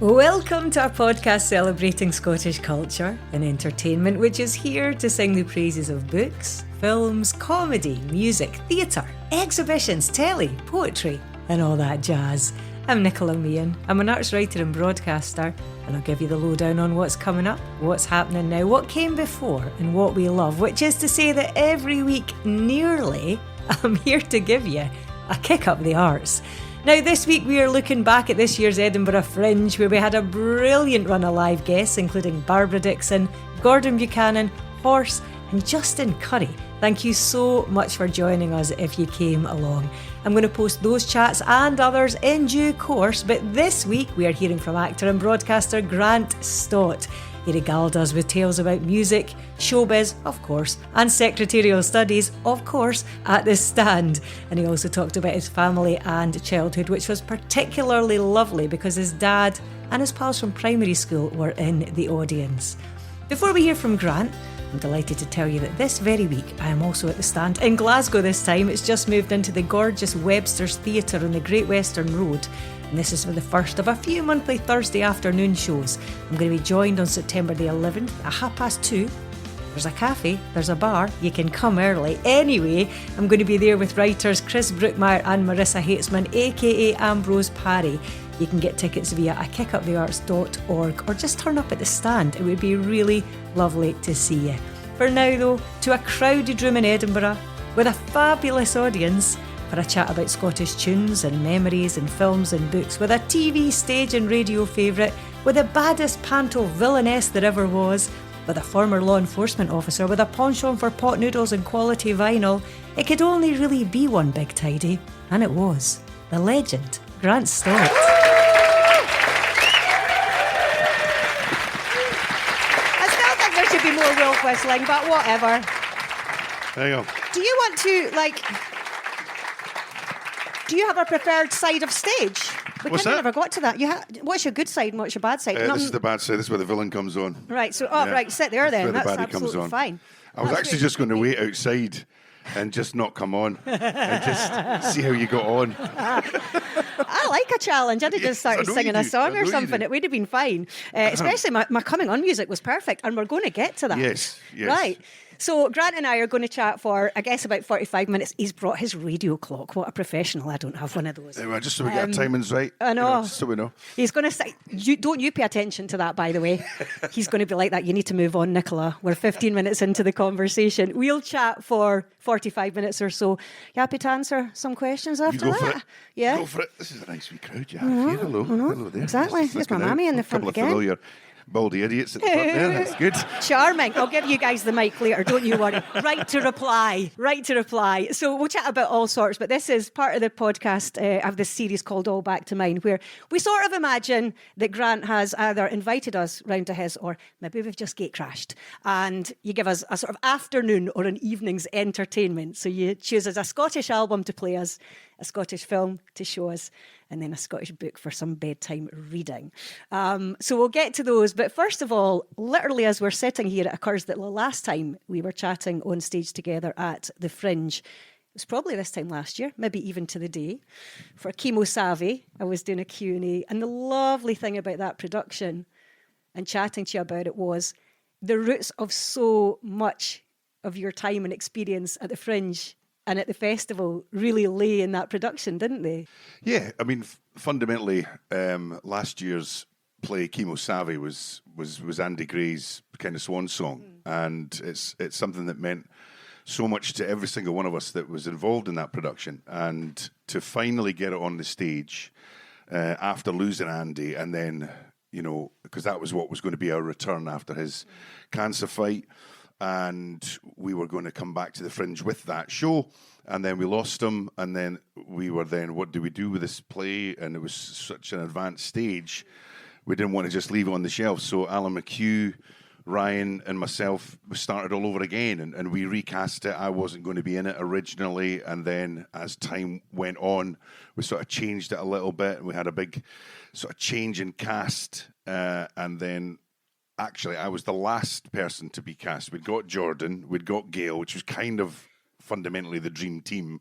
Welcome to our podcast celebrating Scottish culture and entertainment, which is here to sing the praises of books, films, comedy, music, theatre, exhibitions, telly, poetry, and all that jazz. I'm Nicola Meehan. I'm an arts writer and broadcaster, and I'll give you the lowdown on what's coming up, what's happening now, what came before, and what we love, which is to say that every week, nearly, I'm here to give you a kick up the arts. Now, this week we are looking back at this year's Edinburgh Fringe, where we had a brilliant run of live guests, including Barbara Dickson, Gordon Buchanan, Horse, and Justin Currie. Thank you so much for joining us if you came along. I'm going to post those chats and others in due course, but this week we are hearing from actor and broadcaster Grant Stott. He regaled us with tales about music, showbiz, of course, and secretarial studies, of course, at the stand. And he also talked about his family and childhood, which was particularly lovely because his dad and his pals from primary school were in the audience. Before we hear from Grant, I'm delighted to tell you that this very week I am also at the stand in Glasgow this time. It's just moved into the gorgeous Webster's Theatre on the Great Western Road. And this is for the first of a few monthly Thursday afternoon shows. I'm going to be joined on September the 11th at 2:30. There's a cafe, there's a bar, you can come early. Anyway, I'm going to be there with writers Chris Brookmeyer and Marissa Hatesman, aka Ambrose Parry. You can get tickets via kickupthearts.org or just turn up at the stand. It would be really lovely to see you. For now though, to a crowded room in Edinburgh with a fabulous audience for a chat about Scottish tunes and memories and films and books, with a TV, stage and radio favourite, with the baddest panto villainess there ever was, with a former law enforcement officer, with a penchant for pot noodles and quality vinyl. It could only really be one big tidy, and it was. The legend, Grant Stott. I still think there should be more wolf whistling, but whatever. There you go. Do you want to, do you have a preferred side of stage? What's that? Never got to that. What's your good side and what's your bad side? This is the bad side. This is where the villain comes on. Right, so, right, sit there then. Where the That's baddie comes absolutely on. fine. I was actually just going to wait outside and just not come on and just see how you got on. I like a challenge. I'd have just started singing a song or something. It would have been fine. Especially my coming on music was perfect, and we're going to get to that. Yes. Right. So Grant and I are going to chat for, I guess, about 45 minutes. He's brought his radio clock. What a professional. I don't have one of those. Just so we get our timings right. I know. Just so we know. He's going to say, don't you pay attention to that, by the way. He's going to be like that. You need to move on, Nicola. We're 15 minutes into the conversation. We'll chat for 45 minutes or so. You happy to answer some questions after You go that? for it. Yeah. Go for it. This is a nice wee crowd you have here. Hello. Hello there. Exactly. Just There's my looking mammy out. in the A front couple again. of familiar baldy idiots at the front there. That's good. Charming. I'll give you guys the mic later, don't you worry. Right to reply. So we'll chat about all sorts, but this is part of the podcast of this series called All Back to Mine, where we sort of imagine that Grant has either invited us round to his, or maybe we've just gate crashed, and you give us a sort of afternoon or an evening's entertainment. So you choose us a Scottish album to play us, a Scottish film to show us, and then a Scottish book for some bedtime reading. So we'll get to those. But first of all, literally as we're sitting here, it occurs that the last time we were chatting on stage together at the Fringe, it was probably this time last year, maybe even to the day, for Chemo Savvy. I was doing a Q&A. And the lovely thing about that production and chatting to you about it was the roots of so much of your time and experience at the Fringe and at the festival really lay in that production, didn't they? Yeah, I mean, fundamentally, last year's play, Chemo Savvy, was Andy Gray's kind of swan song. And it's something that meant so much to every single one of us that was involved in that production. And to finally get it on the stage after losing Andy, and then, because that was what was going to be our return after his cancer fight, and we were going to come back to the Fringe with that show, and then we lost him, and then we were what do we do with this play? And it was such an advanced stage, we didn't want to just leave it on the shelf. So Alan McHugh, Ryan and myself started all over again, and we recast it. I wasn't going to be in it originally, and then as time went on, we sort of changed it a little bit, and we had a big sort of change in cast, and then actually, I was the last person to be cast. We'd got Jordan, we'd got Gail, which was kind of fundamentally the dream team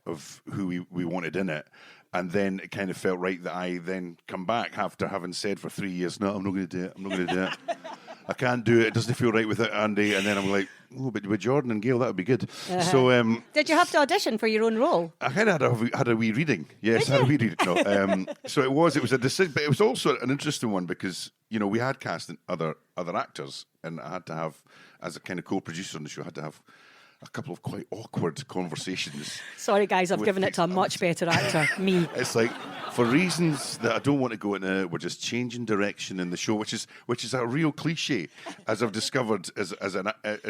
of who we wanted in it. And then it kind of felt right that I then come back after having said for 3 years, no, I'm not going to do it. I'm not going to do it. I can't do it. It doesn't feel right without Andy. And then I'm like, oh, but with Jordan and Gail, that would be good. So, did you have to audition for your own role? I kind of had a wee reading. Yes, I had a wee reading. No, so it was a decision, but it was also an interesting one because, you know, we had cast other actors, and I had to have, as a kind of co-producer on the show, I had to have a couple of quite awkward conversations. Sorry, guys, I've given it to a much better actor, me. It's like, for reasons that I don't want to go into, we're just changing direction in the show, which is a real cliche, as I've discovered as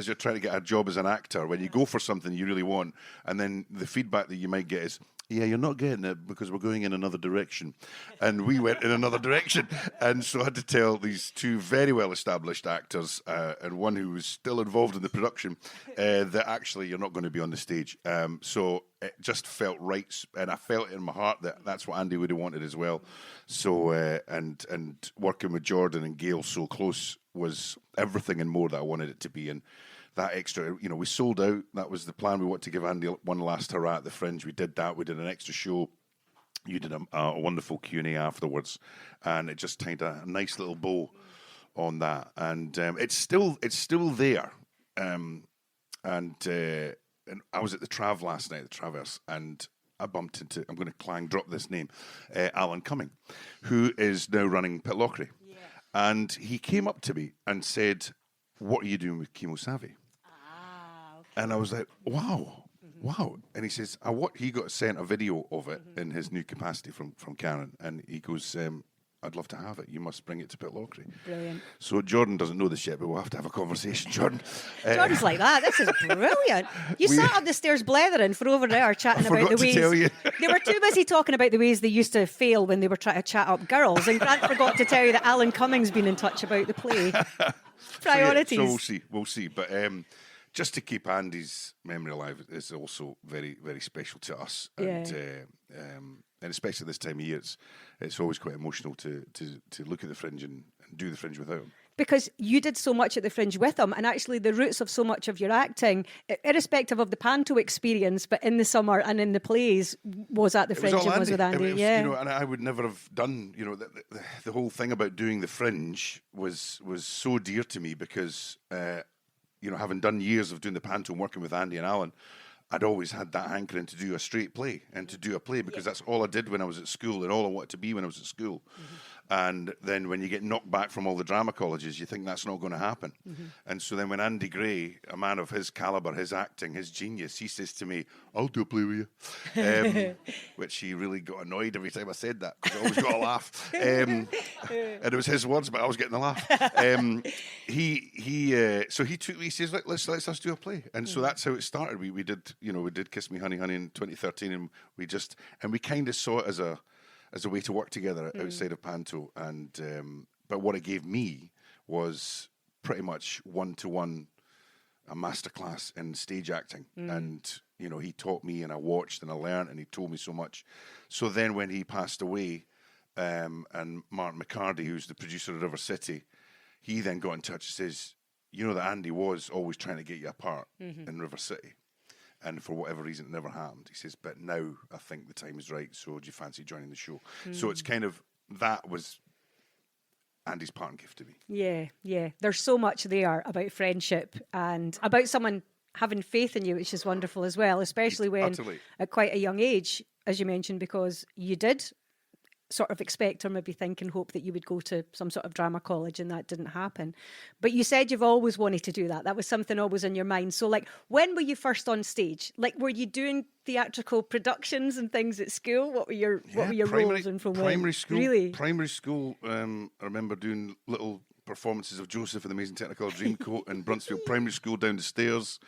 you're trying to get a job as an actor. When you go for something you really want, and then the feedback that you might get is, yeah, you're not getting it because we're going in another direction. And we went in another direction. And so I had to tell these two very well-established actors, and one who was still involved in the production, that actually you're not going to be on the stage. So it just felt right. And I felt in my heart that that's what Andy would have wanted as well. So, and working with Jordan and Gail so close was everything and more that I wanted it to be. And that extra, you know, we sold out. That was the plan. We wanted to give Andy one last hurrah at the Fringe. We did that. We did an extra show. You did a wonderful Q&A afterwards, and it just tied a nice little bow on that. And it's still there. And I was at the Trav last night, the Traverse, and I bumped into, I'm going to drop this name, Alan Cumming, who is now running Pitlochry. Yeah. And he came up to me and said, what are you doing with Chemo Savvy? Okay. And I was like, wow. And he says, he got sent a video of it in his new capacity from Karen, and he goes, I'd love to have it. You must bring it to Pitlochry. Brilliant. So Jordan doesn't know this yet, but we'll have to have a conversation, Jordan. Jordan's like that. This is brilliant. You sat up the stairs blethering for over there chatting about the ways. Tell you. They were too busy talking about the ways they used to fail when they were trying to chat up girls, and Grant forgot to tell you that Alan Cumming's been in touch about the play. Priorities. So we'll see. But just to keep Andy's memory alive is also very, very special to us. And especially this time of year, it's always quite emotional to look at the Fringe and do the Fringe without him. Because you did so much at the Fringe with him, and actually the roots of so much of your acting, irrespective of the panto experience, but in the summer and in the plays, was at the Fringe and was with Andy. You know, and I would never have done, you know, the whole thing about doing the Fringe was so dear to me because, you know, having done years of doing the panto and working with Andy and Alan, I'd always had that hankering to do a straight play and to do a play because that's all I did when I was at school and all I wanted to be when I was at school. And then when you get knocked back from all the drama colleges, you think that's not going to happen. And so then when Andy Gray, a man of his calibre, his acting, his genius, he says to me, I'll do a play with you. Which he really got annoyed every time I said that because I always got a laugh. And it was his words, but I was getting the laugh. So he took me, he says, let's us do a play. And so that's how it started. We did Kiss Me Honey Honey in 2013, and we kind of saw it as a way to work together outside of panto. And but what it gave me was pretty much one-to-one a masterclass in stage acting. And you know, he taught me, and I watched, and I learned, and he told me so much. So then when he passed away, and Martin McCarty, who's the producer of River City, he then got in touch and says, you know that Andy was always trying to get you a part in River City. And for whatever reason, it never happened. He says, but now I think the time is right, so do you fancy joining the show? So it's kind of, that was Andy's parting gift to me. Yeah. There's so much there about friendship and about someone having faith in you, which is wonderful as well, especially when at quite a young age, as you mentioned, because you did sort of expect or maybe think and hope that you would go to some sort of drama college, and that didn't happen. But you said you've always wanted to do that. That was something always in your mind. So like, when were you first on stage? Like, were you doing theatrical productions and things at school? What were your roles and from primary school? Really? Primary school, I remember doing little performances of Joseph and the Amazing Technicolor Dreamcoat in Bruntsfield Primary School down the stairs.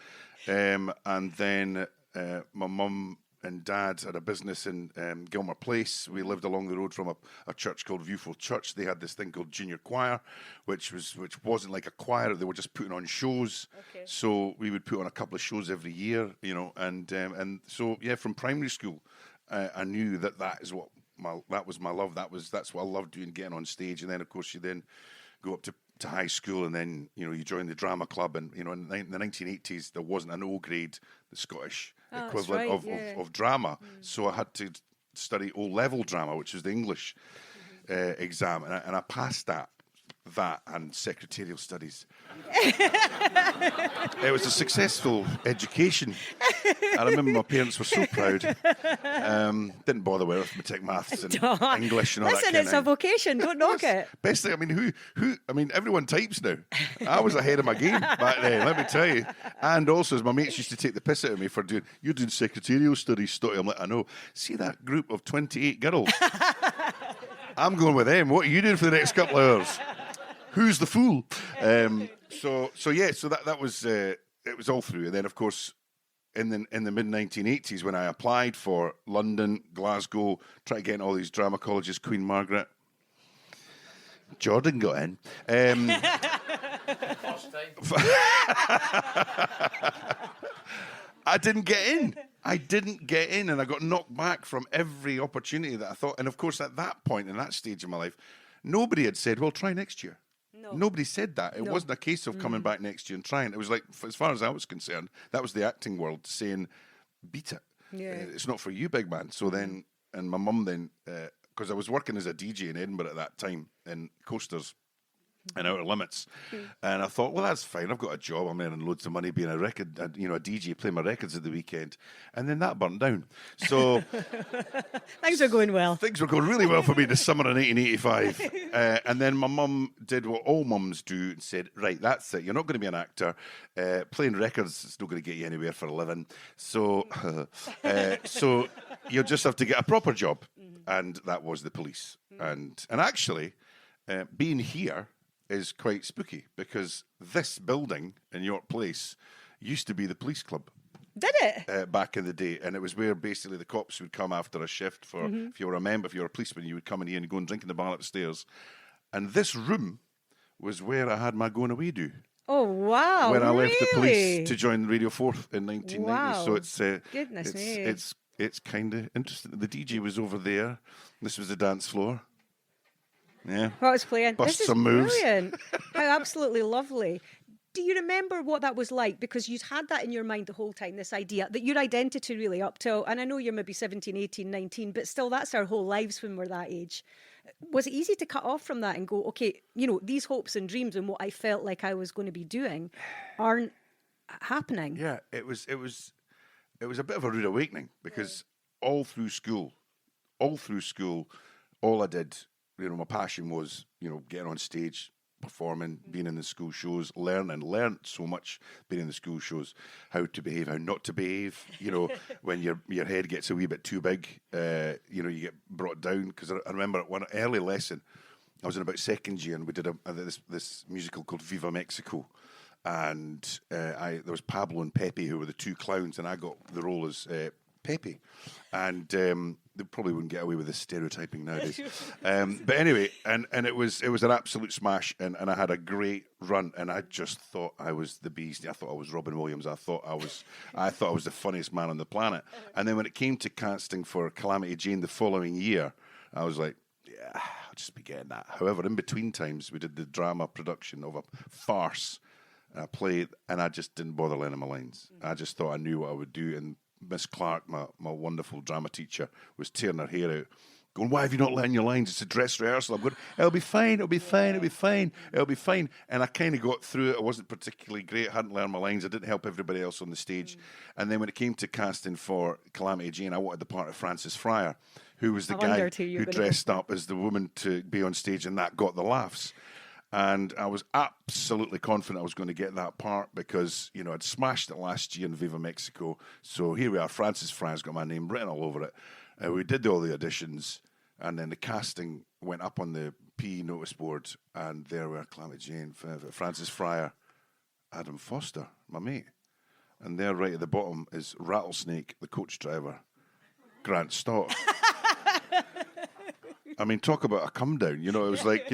And then my mum and Dad had a business in Gilmer Place. We lived along the road from a church called Viewfield Church. They had this thing called Junior Choir, which wasn't like a choir. They were just putting on shows. Okay. So we would put on a couple of shows every year, you know. And so yeah, from primary school, I knew that was my love. That's what I loved doing, getting on stage. And then of course you then go up to high school, and then you know you join the drama club. And you know in the 1980s there wasn't an O grade, the Scottish equivalent of drama. So I had to study O-level drama, which was the English exam, and I passed that and secretarial studies. It was a successful education. I remember my parents were so proud. Didn't bother with arithmetic, maths, and English and all Listen, that kind it's a vocation. Don't knock it. Best thing, I mean, everyone types now. I was ahead of my game back then, let me tell you. And also, as my mates used to take the piss out of me for you're doing secretarial studies, Stotty. I'm like, I know. See that group of 28 girls? I'm going with them. What are you doing for the next couple of hours? Who's the fool? So that was it was all through. And then, of course, in the mid 1980s, when I applied for London, Glasgow, tried to get in all these drama colleges, Queen Margaret, Jordan got in. I didn't get in, and I got knocked back from every opportunity that I thought. And of course, at that point, in that stage of my life, nobody had said, well, try next year. No. Nobody said that. It wasn't a case of coming back next year and trying. It was like, as far as I was concerned, that was the acting world saying, beat it. Yeah. It's not for you, big man. So then, and my mum then, because I was working as a DJ in Edinburgh at that time, in Coasters and Outer Limits, and I thought, well, that's fine. I've got a job. I'm earning loads of money being a DJ, playing my records at the weekend, and then that burnt down. So things were going well. Things were going really well for me this summer in 1985, and then my mum did what all mums do and said, right, that's it. You're not going to be an actor. Playing records is not going to get you anywhere for a living. So, so you'll just have to get a proper job, and that was the police. And actually, being here is quite spooky, because this building in York Place used to be the police club. Did it? Back in the day. And it was where basically the cops would come after a shift for, if you were a member, if you were a policeman, you would come in here and go and drink in the bar upstairs. And this room was where I had my going away do. Oh, wow. When I left the really? police to join Radio 4 in 1990. Wow. So it's Goodness me. It's kind of interesting. The DJ was over there. This was the dance floor. Yeah. What was playing? Bust This is some moves. brilliant. How absolutely lovely. Do you remember what that was like? Because you'd had that in your mind the whole time, this idea that your identity really up till, and I know you're maybe 17, 18, 19, but still that's our whole lives when we're that age. Was it easy to cut off from that and go, okay, these hopes and dreams and what I felt like I was going to be doing aren't happening? Yeah, it was a bit of a rude awakening, because all through school, all I did, my passion was, getting on stage, performing, being in the school shows, learned so much being in the school shows, how to behave, how not to behave, when your head gets a wee bit too big, you get brought down. Because I remember one early lesson, I was in about second year, and we did this musical called Viva Mexico. And there was Pablo and Pepe, who were the two clowns, and I got the role as Pepe. And they probably wouldn't get away with this stereotyping nowadays. But anyway, and it was an absolute smash, and I had a great run, and I just thought I was the beast. I thought I was Robin Williams. I thought I was the funniest man on the planet. And then when it came to casting for Calamity Jane the following year, I was like, yeah, I'll just be getting that. However, in between times, we did the drama production of a farce play, and I just didn't bother learning my lines. I just thought I knew what I would do, and Miss Clark, my wonderful drama teacher, was tearing her hair out, going, why have you not learned your lines? It's a dress rehearsal. I'm going, it'll be fine. And I kind of got through it. I wasn't particularly great. I hadn't learned my lines. I didn't help everybody else on the stage. And then when it came to casting for Calamity Jane, I wanted the part of Francis Fryer, who was the guy who dressed up as the woman to be on stage, and that got the laughs. And I was absolutely confident I was going to get that part, because, I'd smashed it last year in Viva Mexico. So here we are. Francis Fry's got my name written all over it. We did all the auditions, and then the casting went up on the P notice board, and there were Calamity Jane, Francis Fryer, Adam Foster, my mate. And there right at the bottom is Rattlesnake, the coach driver, Grant Stott. I mean, talk about a come down, it was like,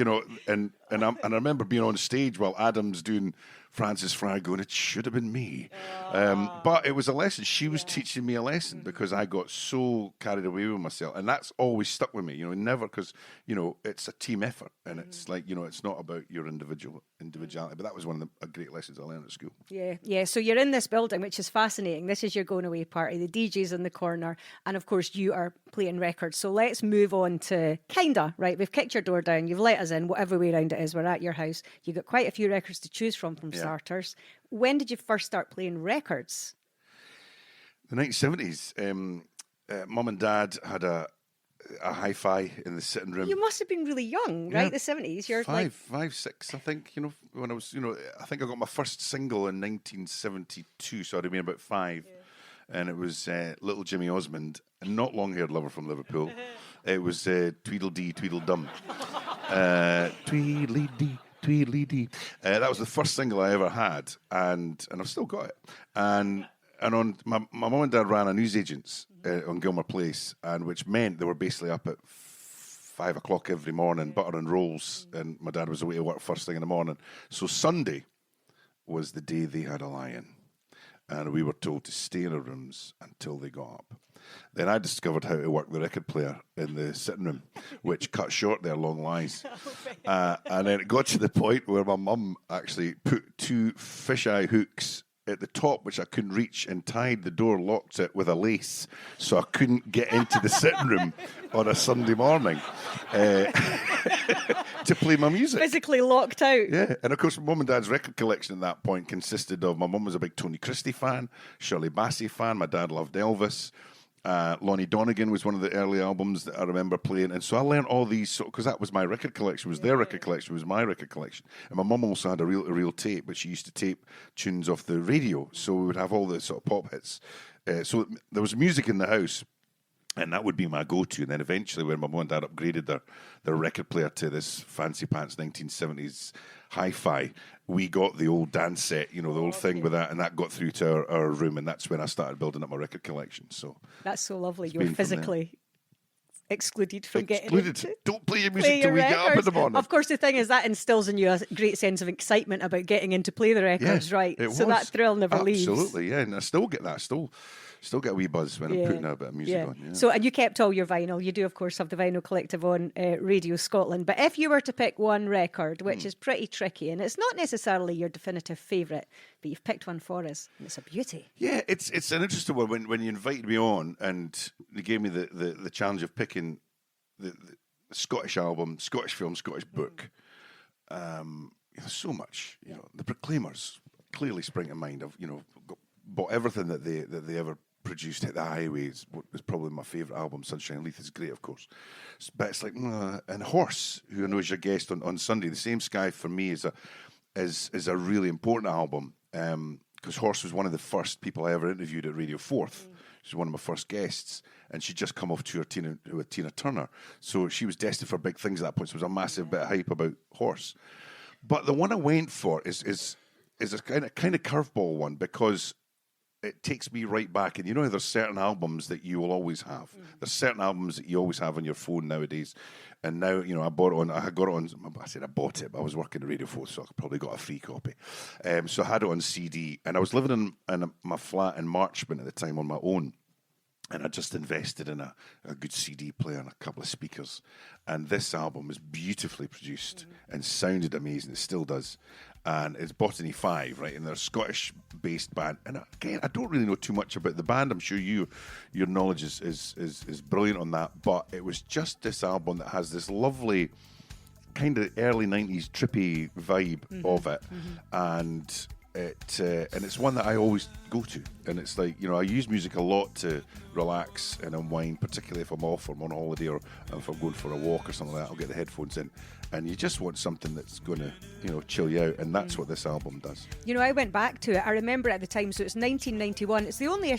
and I remember being on stage while Adam's doing Frances Fry going, it should have been me. But it was a lesson. She was teaching me a lesson because I got so carried away with myself. And that's always stuck with me, never, because, it's a team effort. And it's like, it's not about your individuality. But that was one of the great lessons I learned at school. Yeah. So you're in this building, which is fascinating. This is your going away party. The DJ's in the corner. And of course, you are playing records. So let's move on to right? We've kicked your door down. You've let us in, whatever way around it is. We're at your house. You've got quite a few records to choose from starters. When did you first start playing records? The 1970s. Mum and Dad had a hi-fi in the sitting room. You must have been really young, right? The 70s. You're five, six, I think. When I was, I think I got my first single in 1972, so I'd have been about 5. And it was Little Jimmy Osmond, a not long-haired lover from Liverpool. It was Tweedledee, Tweedledum. Tweedledee, Tweedledee. That was the first single I ever had, and I've still got it. And on my mum and dad ran a newsagents on Gilmer Place, and which meant they were basically up at 5 o'clock every morning, butter and rolls, and my dad was away to work first thing in the morning. So Sunday was the day they had a lie-in. And we were told to stay in our rooms until they got up. Then I discovered how to work the record player in the sitting room, which cut short their long lies. And then it got to the point where my mum actually put 2 fisheye hooks at the top, which I couldn't reach, and tied the door, locked it with a lace, so I couldn't get into the sitting room on a Sunday morning to play my music. Physically locked out. Yeah, and of course, my mum and dad's record collection at that point consisted of, my mum was a big Tony Christie fan, Shirley Bassey fan, my dad loved Elvis. Lonnie Donegan was one of the early albums that I remember playing, and so I learned all these, because that was my record collection, was their record collection, was my record collection. And my mum also had a real tape, but she used to tape tunes off the radio, so we would have all the sort of pop hits. So there was music in the house, and that would be my go-to. And then eventually, when my mum and dad upgraded their record player to this fancy pants 1970s hi-fi, we got the old dance set, the old thing with that, and that got through to our room, and that's when I started building up my record collection. So that's so lovely. You were physically excluded from getting into Don't play your music till we get up in the morning. Of course, the thing is that instills in you a great sense of excitement about getting in to play the records, right? So that thrill never leaves. Absolutely, yeah. And I still get that. Still get a wee buzz when I'm putting a bit of music on. Yeah. So, and you kept all your vinyl. You do, of course, have the Vinyl Collective on Radio Scotland. But if you were to pick one record, which is pretty tricky, and it's not necessarily your definitive favourite, but you've picked one for us, and it's a beauty. Yeah, it's an interesting one. When you invited me on, and they gave me the challenge of picking the Scottish album, Scottish film, Scottish book. There's so much. The Proclaimers clearly spring to mind. I've bought everything that they ever produced. Hit the Highways was probably my favourite album. Sunshine Leith is great, of course, but it's like and Horse, who I know is your guest on Sunday. The Same Sky for me is a really important album, because Horse was one of the first people I ever interviewed at Radio 4th. She was one of my first guests, and she'd just come off tour with Tina Turner, so she was destined for big things at that point. So there was a massive bit of hype about Horse. But the one I went for is a kind of curveball one, because it takes me right back. And there's certain albums that you will always have. There's certain albums that you always have on your phone nowadays. And now, I bought it on, I bought it, but I was working at Radio 4, so I probably got a free copy. So I had it on CD, and I was living in my flat in Marchmont at the time on my own. And I just invested in a good CD player and a couple of speakers. And this album was beautifully produced and sounded amazing. It still does. And it's Botany 5, right? And they're a Scottish-based band. And again, I don't really know too much about the band. I'm sure your knowledge is brilliant on that. But it was just this album that has this lovely kind of early 90s trippy vibe of it. And it's one that I always go to, and it's like, I use music a lot to relax and unwind, particularly if I'm off or I'm on holiday, or if I'm going for a walk or something like that. I'll get the headphones in, and you just want something that's going to chill you out, and that's what this album does. I went back to it. I remember at the time, so it's 1991. It's the only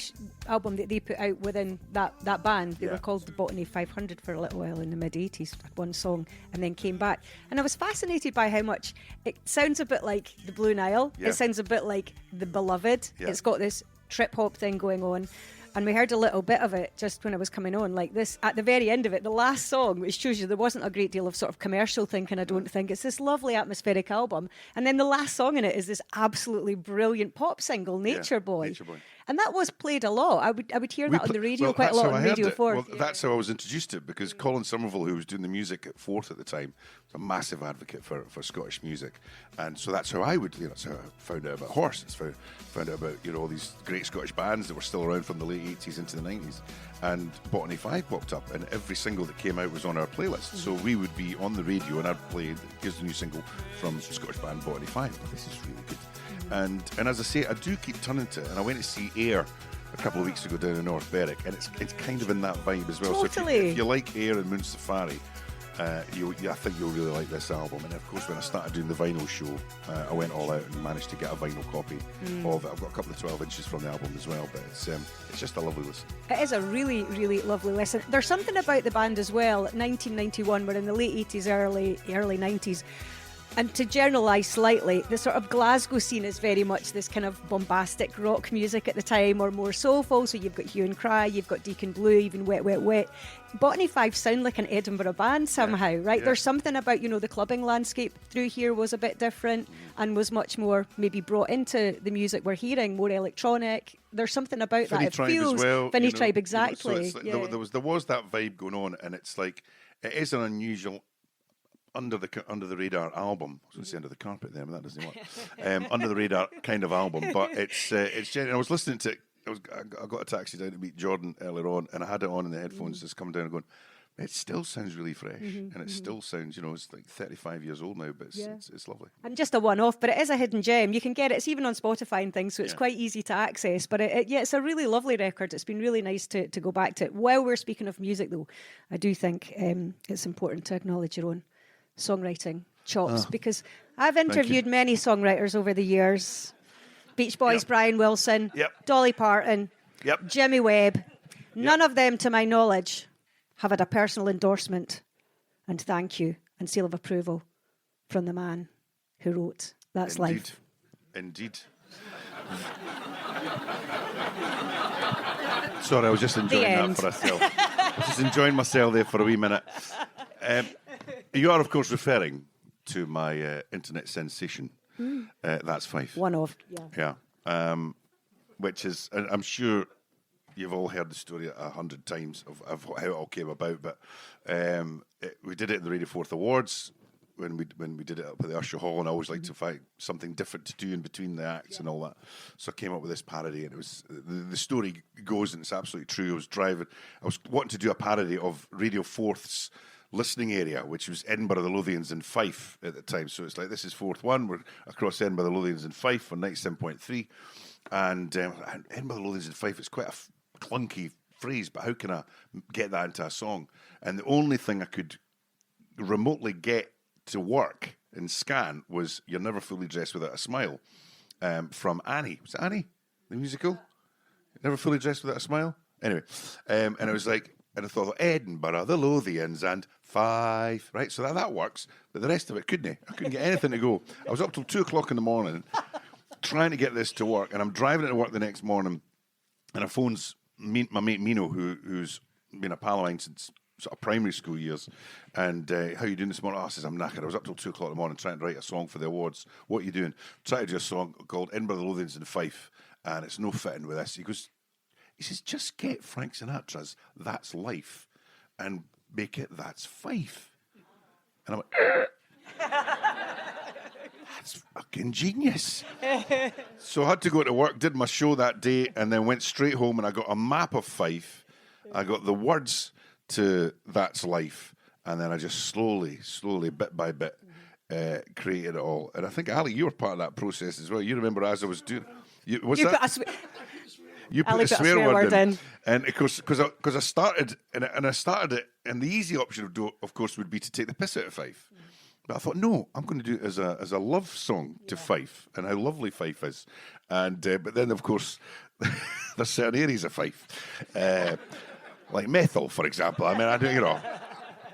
album that they put out within that band. They were called the Botany 500 for a little while in the mid-80s, one song, and then came back. And I was fascinated by how much it sounds a bit like the Blue Nile. It sounds a bit like the Beloved. It's got this trip hop thing going on. And we heard a little bit of it just when I was coming on, like this, at the very end of it, the last song, which shows you there wasn't a great deal of sort of commercial thinking, I don't think. It's this lovely atmospheric album. And then the last song in it is this absolutely brilliant pop single, Nature Boy. Nature Boy. And that was played a lot. I would hear that on the radio quite a lot on Radio 4. Well, that's how I was introduced to it, because Colin Somerville, who was doing the music at Forth at the time, was a massive advocate for Scottish music. And so that's how I would, that's how I found out about Horse. That's how I found out about, all these great Scottish bands that were still around from the late 80s into the 90s. And Botany 5 popped up, and every single that came out was on our playlist. So we would be on the radio, and I'd play, here's the new single from Scottish band Botany 5. This is really good. And as I say, I do keep turning to it. And I went to see Air a couple of weeks ago down in North Berwick, and it's kind of in that vibe as well. Totally. So if you like Air and Moon Safari, I think you'll really like this album. And of course, when I started doing the vinyl show, I went all out and managed to get a vinyl copy of it. I've got a couple of 12 inches from the album as well, but it's just a lovely listen. It is a really, really lovely listen. There's something about the band as well. 1991, we're in the late 80s, early 90s. And to generalise slightly, the sort of Glasgow scene is very much this kind of bombastic rock music at the time, or more soulful. So you've got Hue and Cry, you've got Deacon Blue, even Wet, Wet, Wet. Botany 5 sound like an Edinburgh band somehow, right? Yeah. There's something about, the clubbing landscape through here was a bit different and was much more maybe brought into the music we're hearing, more electronic. The's something about Finny that. It Tribe feels as well, Finny Tribe, exactly. So it's like there was that vibe going on, and it's like, it is an unusual under the radar album. I was going to say under the carpet there, but that doesn't work. Under the radar kind of album, but it's genuine. I was listening to it. I got a taxi down to meet Jordan earlier on, and I had it on in the headphones, just coming down and going, it still sounds really fresh, and it still sounds, it's like 35 years old now, but it's lovely. And just a one-off, but it is a hidden gem. You can get it. It's even on Spotify and things, so it's quite easy to access. But it's a really lovely record. It's been really nice to go back to it. While we're speaking of music, though, I do think it's important to acknowledge your own songwriting chops, because I've interviewed many songwriters over the years. Beach Boys, Brian Wilson, Dolly Parton, Jimmy Webb. None of them, to my knowledge, have had a personal endorsement and thank you and seal of approval from the man who wrote That's Life. Indeed. Sorry, I was just enjoying that for myself. I was just enjoying myself there for a wee minute. You are, of course, referring to my internet sensation. That's Fife. One of, which is, and I'm sure you've all heard the story 100 times of how it all came about, but we did it at the Radio 4th Awards when we did it up at the Usher Hall, and I always like to find something different to do in between the acts and all that. So I came up with this parody, and it was the story goes, and it's absolutely true. I was wanting to do a parody of Radio 4th's listening area, which was Edinburgh, the Lothians, and Fife at the time. So it's like, this is 4th 1, we're across Edinburgh, the Lothians, and Fife on 97.3. And Edinburgh, the Lothians, and Fife is quite a clunky phrase, but how can I get that into a song? And the only thing I could remotely get to work and scan was You're Never Fully Dressed Without a Smile, from Annie. Was it Annie, the musical? Never Fully Dressed Without a Smile? Anyway, and I was like, and I thought, Edinburgh, the Lothians, and Fife, right? So that works, but the rest of it couldn't. I couldn't get anything to go. I was up till 2 o'clock in the morning trying to get this to work, and I'm driving it to work the next morning, and I phones my mate Mino, who's been a pal of mine since sort of primary school years, and how you doing this morning? Oh, I says, I'm knackered. I was up till 2 o'clock in the morning trying to write a song for the awards. What are you doing? Trying to do a song called Edinburgh, the Lothians, and Fife, and it's no fitting with this. He says, just get Frank Sinatra's That's Life and make it That's Fife. And I'm like, that's fucking genius. So I had to go to work, did my show that day, and then went straight home, and I got a map of Fife. I got the words to That's Life, and then I just slowly, bit by bit, created it all. And I think, Ali, you were part of that process as well. You remember as I was doing... You put a swear word in. And of course, because I started, and I started it, and the easy option, of course, would be to take the piss out of Fife. But I thought, no, I'm going to do it as a love song to Fife, and how lovely Fife is. And but then, of course, there's certain areas of Fife, like Methil, for example. I mean, I do,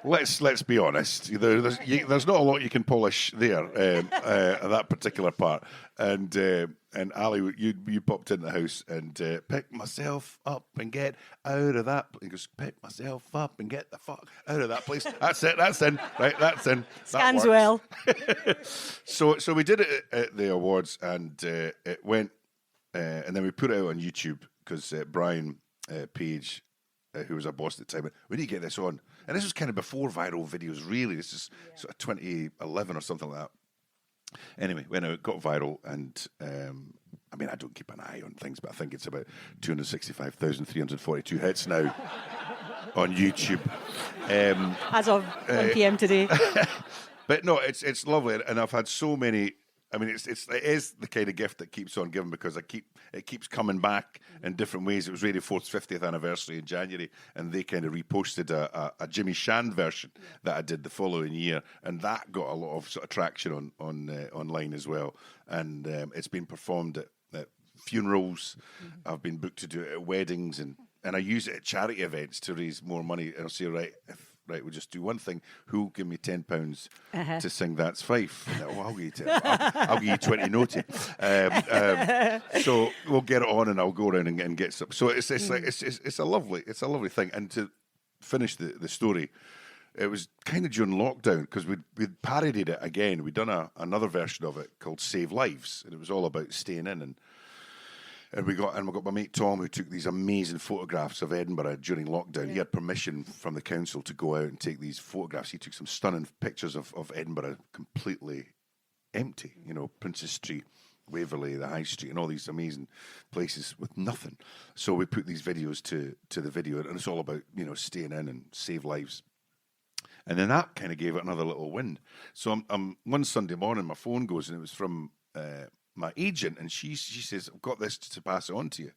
let's be honest. There's not a lot you can polish there, that particular part. And Ali, you popped in the house and pick myself up and get out of that. He goes, pick myself up and get the fuck out of that place. That's it. That's in. Right. That's in. Scans well. So we did it at the awards, and it went, and then we put it out on YouTube because Brian Page, who was our boss at the time, went, we need to get this on. And this was kind of before viral videos, really. This is sort of 2011 or something like that. Anyway, when it got viral, and I mean, I don't keep an eye on things, but I think it's about 265,342 hits now on YouTube. As of 1 p.m. today. But no, it's lovely, and I've had so many. I mean, it is the kind of gift that keeps on giving, because it keeps coming back in different ways. It was Radio 4's 50th anniversary in January, and they kind of reposted a Jimmy Shand version that I did the following year, and that got a lot of sort of traction on online as well. And it's been performed at funerals. I've been booked to do it at weddings, and I use it at charity events to raise more money. And I'll say, right, we'll just do one thing. Who'll give me £10 to sing That's Fife? No, I'll give you I'll give you 20 naughty. So we'll get it on, and I'll go around and get some. So it's a lovely thing. And to finish the story, it was kind of during lockdown, because we'd parodied it again. We'd done another version of it called Save Lives, and it was all about staying in. And we got my mate Tom, who took these amazing photographs of Edinburgh during lockdown. He had permission from the council to go out and take these photographs. He took some stunning pictures of Edinburgh completely empty. You know, Princess Street, Waverley, the High Street, and all these amazing places with nothing. So we put these videos to the video, and it's all about, you know, staying in and save lives. And then that kind of gave it another little wind. So I'm one Sunday morning, my phone goes, and it was from my agent, and she says, I've got this to pass it on to you.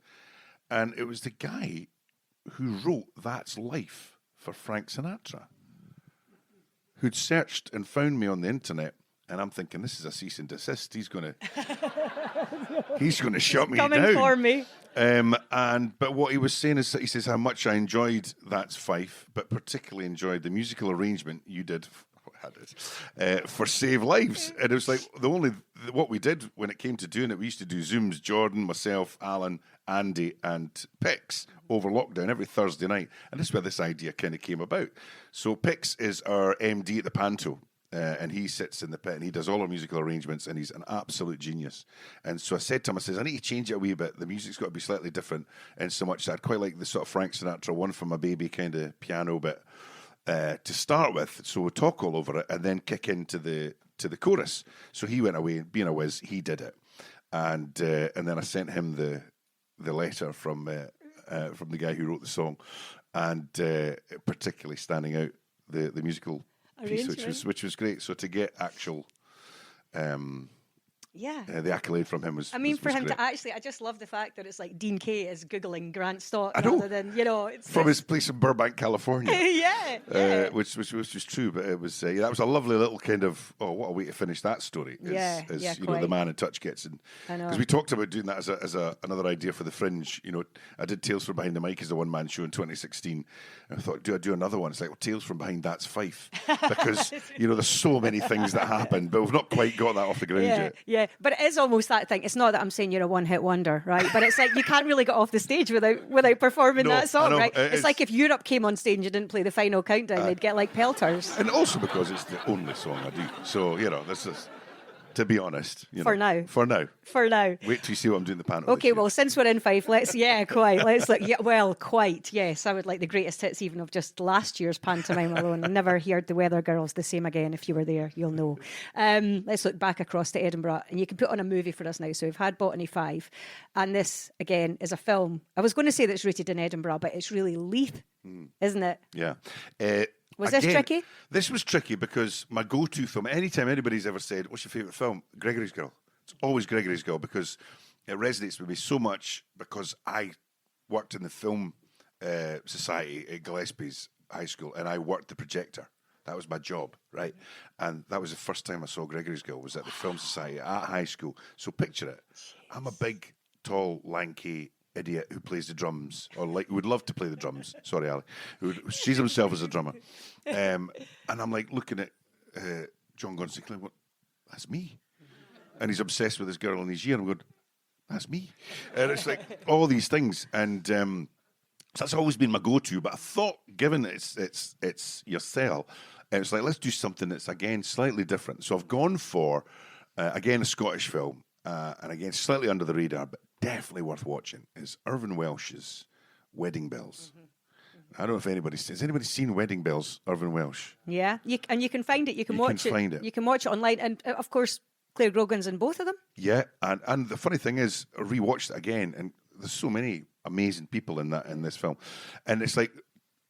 And it was the guy who wrote That's Life for Frank Sinatra, who'd searched and found me on the internet. And I'm thinking, this is a cease and desist. He's going to shut me down. Coming for me. But what he was saying is, he says how much I enjoyed That's Fife, but particularly enjoyed the musical arrangement you did for Save Lives. And it was like what we did when it came to doing it, we used to do Zooms, Jordan, myself, Alan, Andy, and Pix over lockdown every Thursday night. And this is where this idea kind of came about. So Pix is our MD at the Panto. And he sits in the pit and he does all our musical arrangements, and he's an absolute genius. And so I said to him, I need to change it a wee bit. The music's got to be slightly different, and so much that I'd quite like the sort of Frank Sinatra One for My Baby kind of piano bit to start with. So we'll talk all over it and then kick into the chorus. So he went away, being a whiz, he did it. And then I sent him the letter from the guy who wrote the song, and particularly standing out the musical piece, which was great. So to get actual the accolade from him was, I mean, was for him great. to actually, I just love the fact that it's like Dean Kay is Googling Grant Stott I know. rather than, you know. It's From his place in Burbank, California. yeah. Which was true, but it was that was a lovely little kind of, what a way to finish that story. As you know, the man in touch gets in. I know. Because we talked about doing that as another idea for the Fringe. You know, I did Tales from Behind the Mic as a one-man show in 2016. And I thought, do I do another one? It's like, well, Tales from Behind That's Fife. Because, you know, there's so many things that happen, but we've not quite got that off the ground yet. Yeah, but it is almost that thing. It's not that I'm saying you're a one-hit wonder, right? But it's like you can't really get off the stage without performing that song, right? It's like if Europe came on stage and you didn't play the final countdown, they'd get like pelters. And also because it's the only song I do. So, you know, this is, to be honest. For now. Wait till you see what I'm doing the panel. Okay, well, since we're in Fife, let's quite. Yes, I would like the greatest hits even of just last year's pantomime alone. I never heard the Weather Girls the same again. If you were there, you'll know. Let's look back across to Edinburgh, and you can put on a movie for us now. So we've had Botany 5, and this, again, is a film. I was going to say that it's rooted in Edinburgh, but it's really Leith, isn't it? Yeah. Was this tricky? This was tricky because my go-to film, anytime anybody's ever said, what's your favourite film? Gregory's Girl. It's always Gregory's Girl, because it resonates with me so much, because I worked in the film society at Gillespie's High School, and I worked the projector. That was my job, right? And that was the first time I saw Gregory's Girl, was at the film society at high school. So picture it. I'm a big, tall, lanky idiot who plays the drums, or like would love to play the drums. Sorry, Ali, who sees himself as a drummer. And I'm like looking at John going, what? That's me. And he's obsessed with this girl in his ear. And I'm going, that's me. And it's like all these things. And so that's always been my go-to. But I thought, given it's your cell, it's like, let's do something that's, again, slightly different. So I've gone for, again, a Scottish film. And again, slightly under the radar, but definitely worth watching, is Irvine Welsh's Wedding Bells. I don't know if has anybody seen Wedding Bells, Irvine Welsh? Yeah, you can find it. You can watch it. You can watch it online. And, of course, Claire Grogan's in both of them. Yeah, and the funny thing is, I rewatched it again, and there's so many amazing people in this film. And it's like,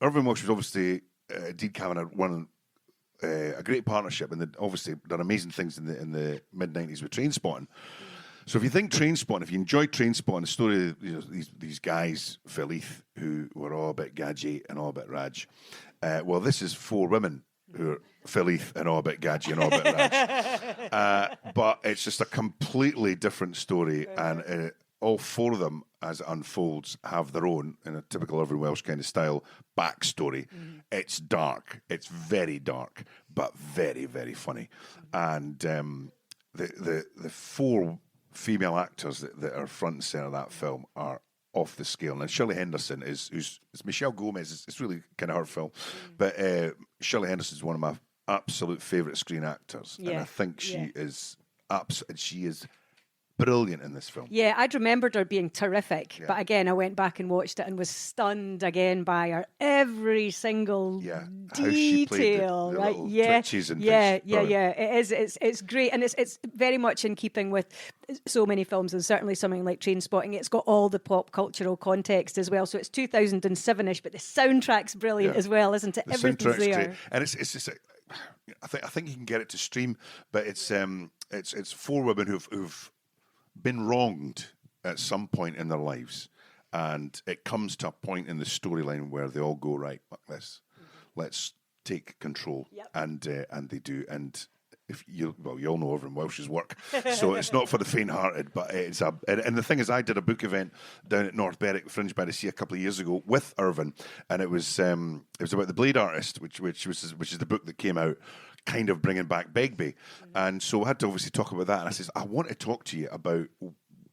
Irvine Welsh was obviously, Dean Kavanagh won a great partnership, and obviously done amazing things in the mid-90s with Trainspotting. So if you think Trainspotting, if you enjoy Trainspotting, the story of these guys, Philith, who were all a bit gadgy and all a bit raj. Well, this is 4 women who are Philith and all a bit gadgy and all a bit raj. But it's just a completely different story, and all 4 of them, as it unfolds, have their own, in a typical Irvine Welsh kind of style, backstory. It's dark. It's very dark, but very, very funny. And the 4 female actors that are front and centre of that film are off the scale. And Shirley Henderson is Michelle Gomez. It's really kind of her film. But Shirley Henderson is one of my absolute favourite screen actors. Yeah. And I think she is brilliant in this film. Yeah, I'd remembered her being terrific, but again, I went back and watched it and was stunned again by her every single detail. The right? Twitches and yeah. things. It is. It's great, and it's very much in keeping with so many films, and certainly something like Trainspotting. It's got all the pop cultural context as well. So it's 2007-ish, but the soundtrack's brilliant as well, isn't it? The Everything's soundtrack's there. great. And it's just. I think you can get it to stream, but it's 4 women who've been wronged at some point in their lives, and it comes to a point in the storyline where they all go, right, let's take control. And they do. And if you all know Irvine Welsh's work, so it's not for the faint-hearted, but and the thing is, I did a book event down at North Berwick Fringe by the Sea a couple of years ago with Irvine, and it was about The Blade Artist, which is the book that came out, kind of bringing back Begbie. And so I had to obviously talk about that. And I says, I want to talk to you about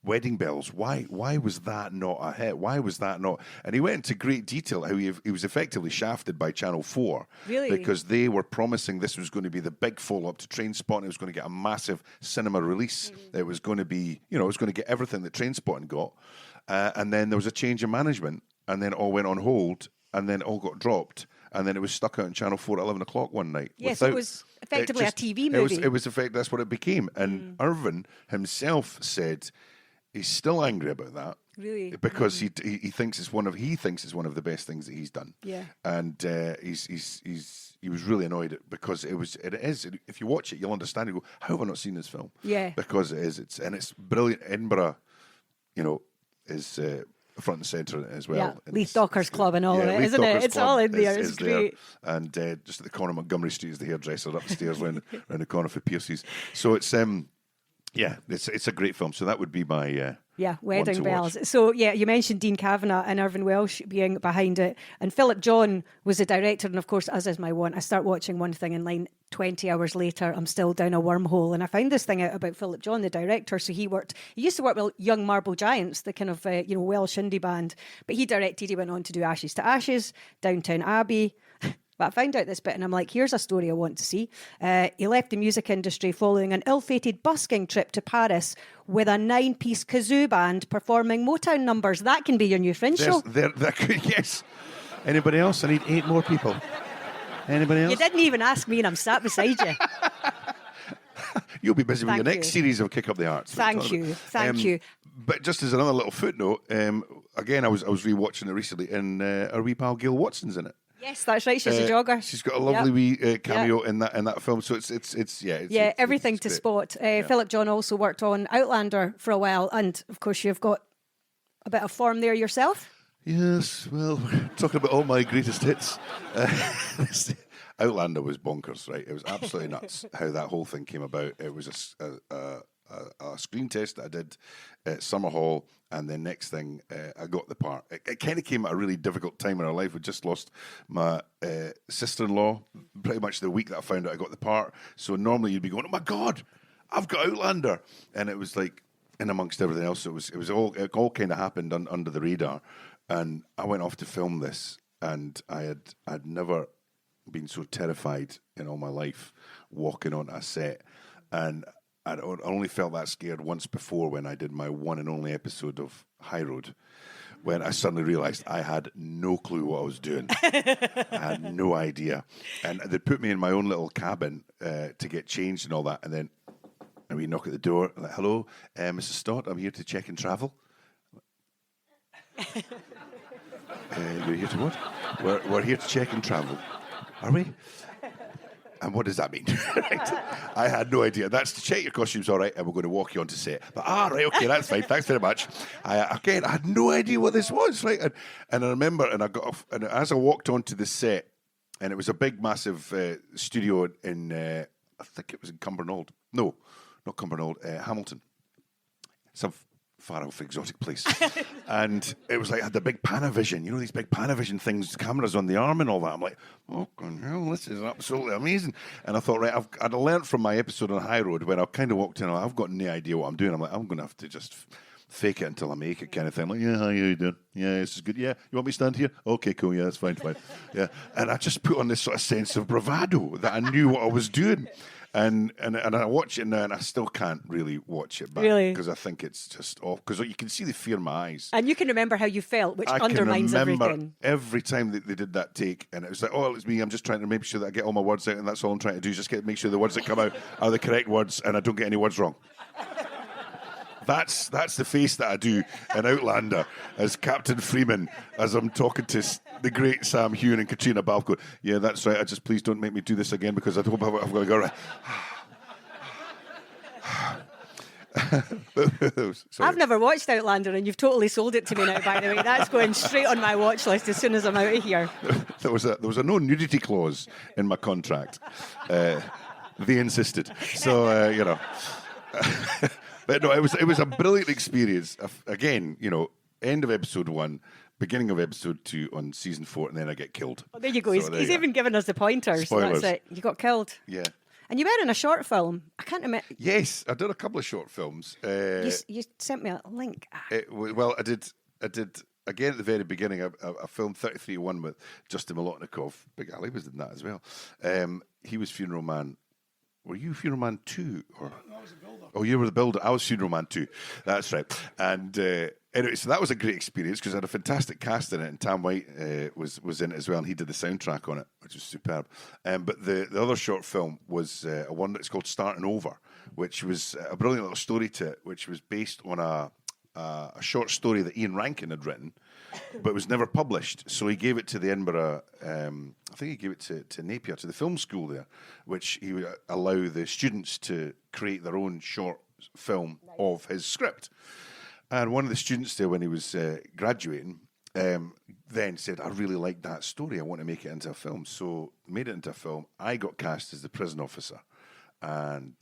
Wedding Bells. Why was that not a hit? Why was that not? And he went into great detail how he was effectively shafted by Channel 4. Really? Because they were promising this was going to be the big follow-up to Trainspotting. It was going to get a massive cinema release. It was going to be, it was going to get everything that Trainspotting got. And then there was a change in management, and then it all went on hold, and then it all got dropped. And then it was stuck out on Channel 4 at 11 o'clock one night. Yes, it was effectively a TV movie. It was that's what it became. And Irvine himself said he's still angry about that. Really? Because he thinks it's one of the best things that he's done. Yeah. And he was really annoyed because it is. If you watch it, you'll understand. You go, how have I not seen this film? Yeah. Because it is. It's brilliant. Edinburgh, is front and centre as well. Yeah, Leith Dockers Club and all of it, isn't it? It's all in there. It's great. There. And just at the corner of Montgomery Street is the hairdresser, up the stairs round the corner for Piercy's. So it's it's a great film. So that would be my Wedding Bells. So you mentioned Dean Kavanagh and Irvine Welsh being behind it, and Philip John was the director. And of course, as is my want, I start watching one thing in line. 20 hours later, I'm still down a wormhole, and I found this thing out about Philip John, the director. So he used to work with Young Marble Giants, the kind of Welsh indie band, but he went on to do Ashes to Ashes, Downtown Abbey. But I found out this bit and I'm like, here's a story I want to see. He left the music industry following an ill-fated busking trip to Paris with a 9-piece kazoo band performing Motown numbers. That can be your new Fringe show. Yes. Anybody else? I need 8 more people. Anybody else? You didn't even ask me and I'm sat beside you. You'll be busy with your next series of Kick Up the Arts. Thank you. But just as another little footnote, again, I was rewatching it recently, and our wee pal Gail Watson's in it. Yes, that's right. She's a jogger. She's got a lovely wee cameo in that film. So it's everything to spot. Philip John also worked on Outlander for a while, and of course you've got a bit of form there yourself. Yes, well, we're talking about all my greatest hits. Outlander was bonkers, right? It was absolutely nuts how that whole thing came about. It was a screen test that I did at Summer Hall, and then next thing, I got the part. It kind of came at a really difficult time in our life. We just lost my sister-in-law pretty much the week that I found out I got the part. So normally you'd be going, oh my God, I've got Outlander. And it was like, in amongst everything else, it all kind of happened under the radar. And I went off to film this, and I'd never been so terrified in all my life walking on a set. And I only felt that scared once before when I did my one and only episode of High Road, when I suddenly realised I had no clue what I was doing. I had no idea. And they put me in my own little cabin to get changed and all that. And then we knock at the door, like, hello, Mrs. Stott, I'm here to check and travel. You're here to what? We're here to check and travel. Are we? And what does that mean? Right. I had no idea. That's to check your costumes, all right, and we're going to walk you onto set. But, right, okay, that's fine. Thanks very much. I had no idea what this was, right? And I remember, and I got off, and as I walked onto the set, and it was a big, massive studio in, I think it was in Cumbernauld. No, not Cumbernauld, Hamilton. Some far off exotic place. And it was like, I had the big Panavision, you know, these big Panavision things, cameras on the arm and all that. I'm like, oh, hell, this is absolutely amazing. And I thought, right, I'd learned from my episode on High Road when I kind of walked in, I've got no idea what I'm doing. I'm like, I'm going to have to just fake it until I make it kind of thing. Like, yeah, how you doing? Yeah, this is good. Yeah, you want me to stand here? Okay, cool. Yeah, that's fine. Yeah. And I just put on this sort of sense of bravado that I knew what I was doing. And I watch it now, and I still can't really watch it back. Really? Because I think it's just off. Because you can see the fear in my eyes. And you can remember how you felt, which undermines everything. Every time that they did that take, and it was like, oh, it's me. I'm just trying to make sure that I get all my words out, and that's all I'm trying to do is just make sure the words that come out are the correct words, and I don't get any words wrong. That's the face that I do in Outlander as Captain Freeman, as I'm talking to the great Sam Hewn and Katrina Balfe. Going, yeah, that's right. Please don't make me do this again because I hope I've got to go right. I've never watched Outlander, and you've totally sold it to me now, by the way. That's going straight on my watch list as soon as I'm out of here. There was a no nudity clause in my contract. They insisted. So, you know. But no, it was a brilliant experience. Again, you know, end of episode 1, beginning of episode 2 on season 4, and then I get killed. Oh, there you go. So he's even given us the pointers. Spoilers. That's it. You got killed. Yeah. And you were in a short film. I can't remember. Yes, I did a couple of short films. You sent me a link. Well, I did. Again, at the very beginning, I filmed 33-1 with Justin Molotnikov. Big Ali was in that as well. He was Funeral Man. Were you Funeral Man 2? Or? I was a builder. Oh, you were the builder. I was Funeral Man 2. That's right. And anyway, so that was a great experience because I had a fantastic cast in it, and Tam White was in it as well, and he did the soundtrack on it, which was superb. But the other short film was one that's called Starting Over, which was a brilliant little story to it, which was based on a short story that Ian Rankin had written, but was never published. So he gave it to the Edinburgh, I think he gave it to Napier, to the film school there, which he would allow the students to create their own short film of his script. And one of the students there, when he was graduating, then said, I really like that story. I want to make it into a film. So made it into a film. I got cast as the prison officer. And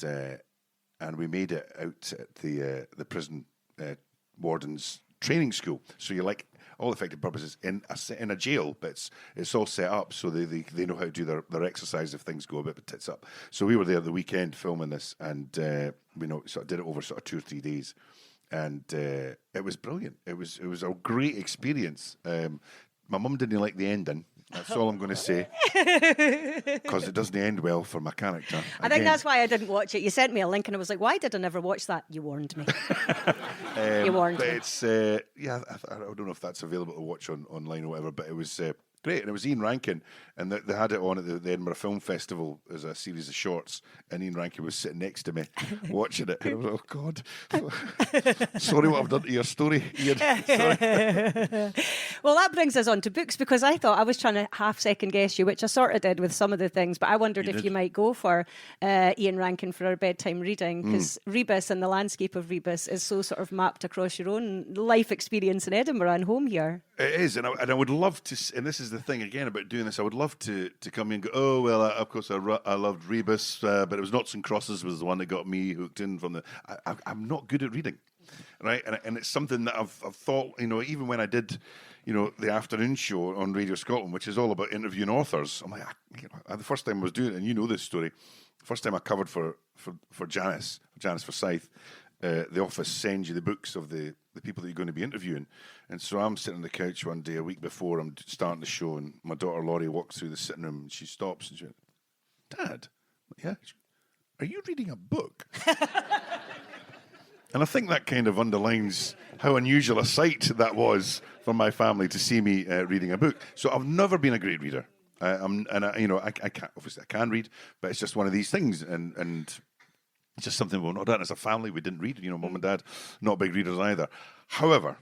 we made it out at the prison warden's training school. So you're like, all effective purposes in a jail, but it's all set up so they know how to do their exercise if things go a bit tits up. So we were there the weekend filming this, and we sort of did it over sort of 2 or 3 days, and it was brilliant. It was a great experience. My mum didn't like the ending. That's all I'm going to say, because it doesn't end well for my character. I think that's why I didn't watch it. You sent me a link, and I was like, "Why did I never watch that?" You warned me. You warned me. It's I don't know if that's available to watch online or whatever, but it was great, and it was Ian Rankin, and they had it on at the Edinburgh Film Festival as a series of shorts, and Ian Rankin was sitting next to me watching it, and I was like, oh God, sorry what I've done to your story, Ian. Sorry. Well, that brings us on to books, because I thought I was trying to half second guess you, which I sort of did with some of the things, but I wondered if you might go for Ian Rankin for our bedtime reading, because Rebus and the landscape of Rebus is so sort of mapped across your own life experience in Edinburgh and home here. It is, and I would love to, and this is the thing again about doing this, I would love to come in and go, oh, well, of course I loved Rebus, but it was Noughts and Crosses was the one that got me hooked in from the, I'm not good at reading, right? And it's something that I've thought, even when I did, the afternoon show on Radio Scotland, which is all about interviewing authors, I'm like, the first time I was doing it, and you know this story, first time I covered for Janice Forsyth, the office sends you the books of the people that you're going to be interviewing. And so I'm sitting on the couch one day, a week before I'm starting the show, and my daughter Laurie walks through the sitting room, and she stops and she went, Dad, yeah, are you reading a book? And I think that kind of underlines how unusual a sight that was for my family to see me reading a book. So I've never been a great reader. I can't, obviously I can read, but it's just one of these things, and it's just something we've not done as a family. We didn't read, Mum and Dad, not big readers either. However,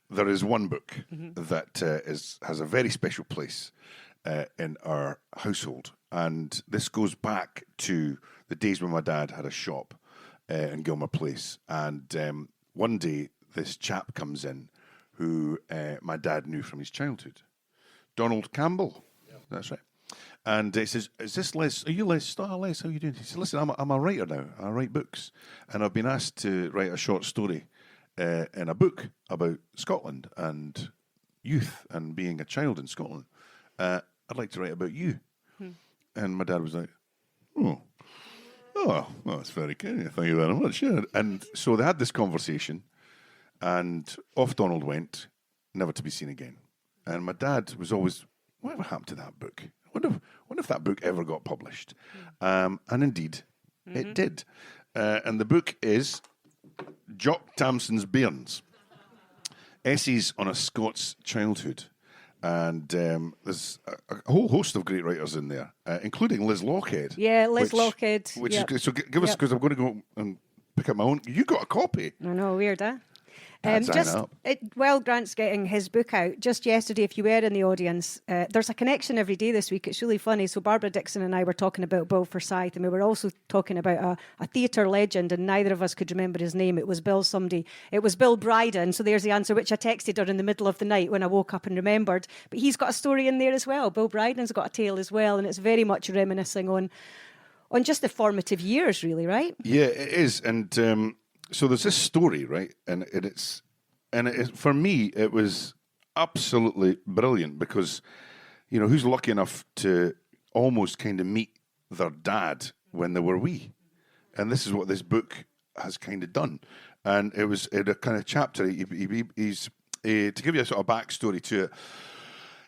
there is one book that has a very special place in our household, and this goes back to the days when my dad had a shop in Gilmer Place, and one day this chap comes in who my dad knew from his childhood, Donald Campbell. Yeah. That's right. And he says, is this Les? Are you Les Stott? Les, how are you doing? He said, listen, I'm a writer now. I write books. And I've been asked to write a short story in a book about Scotland and youth and being a child in Scotland. I'd like to write about you. And my dad was like, oh, well, that's very kind. Thank you very much. Yeah. And so they had this conversation, and off Donald went, never to be seen again. And my dad was always, whatever happened to that book? I wonder if that book ever got published. And indeed, it did. And the book is Jock Tamson's Bairns, Essays on a Scots Childhood. And there's a whole host of great writers in there, including Liz Lochhead. Yeah, Liz Lochhead. Which is, so give us, because I'm going to go and pick up my own. You got a copy. I know, weird, huh? While Grant's getting his book out, just yesterday, if you were in the audience, there's a connection every day this week. It's really funny. So Barbara Dickson and I were talking about Bill Forsyth, and we were also talking about a theatre legend, and neither of us could remember his name. It was It was Bill Bryden. So there's the answer, which I texted her in the middle of the night when I woke up and remembered. But he's got a story in there as well. Bill Bryden's got a tale as well, and it's very much reminiscing on just the formative years, really, right? Yeah, it is. And so there's this story, right? And for me, it was absolutely brilliant because, who's lucky enough to almost kind of meet their dad when they were wee? And this is what this book has kind of done. And it was in a kind of chapter. He's to give you a sort of backstory to it.